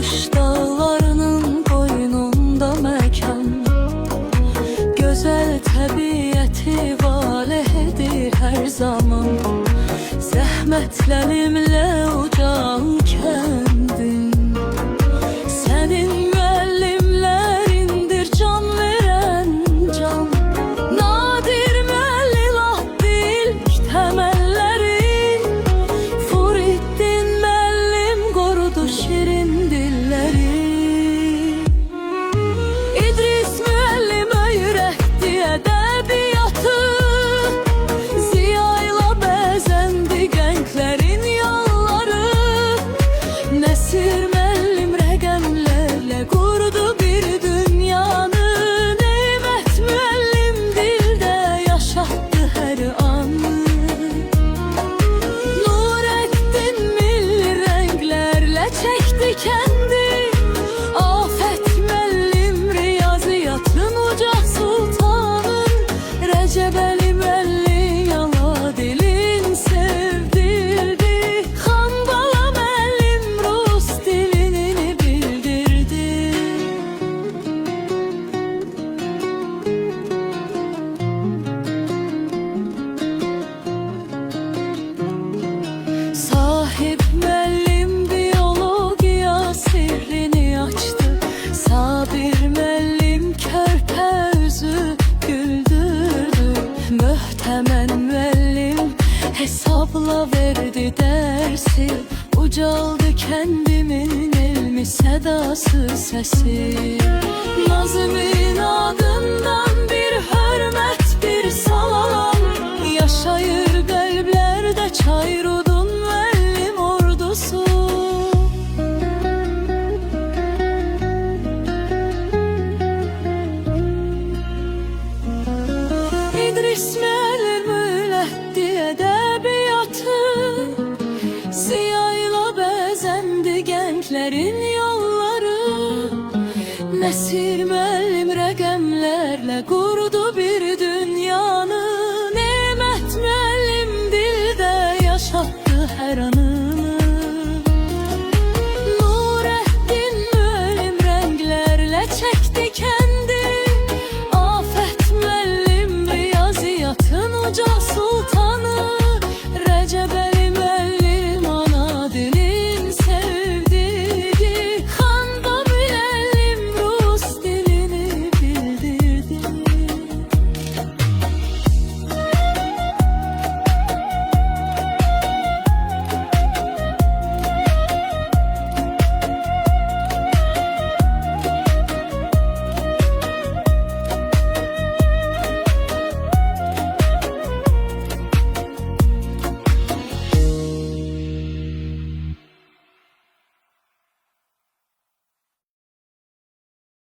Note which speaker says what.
Speaker 1: Kamış dağlarının boynunda mekan, güzel təbiəti valehdir her zaman. Zəhmətlərimlə ucan kəndin, sənin müəllimlərindir can verən can. Nadir müəllimat ilk təməllərin, Furiddin müəllim qorudu şirin dilləri. İdris müəllim öyrətdi ədəbiyyatı, Ziya ilə bəzəndi gənclərin yolları. Nəsir müəllim rəqəmlərlə qurdu bir dünyanı, Neymət müəllim dildə yaşatdı hər anı. Nureddin milli rənglərlə çəkdi kəndi, Afət müəllim riyaziyyatın uca sultanın, Rəcəbəli müəllim yala dilin sevdirdi, Xanbala müəllim rus dilini bildirdi. Sahib müəllim biyologiya sirrini açdı, Sabir müəllim körpə üzü güldürdü, Möhtəmən müəllim hesabla verdi dərsi, ucaldı kəndimin elmi sədası səsi. Nazmin adından bir hörmət bir salam, yaşayır qəlblərdə Çayrudun müəllim ordusu. İdris müəllim öyrətdi ədəbiyyatı, Ziya ilə bəzəndi gənclərin yolları. Nəsir müəllim rəqəmlərlə qurdu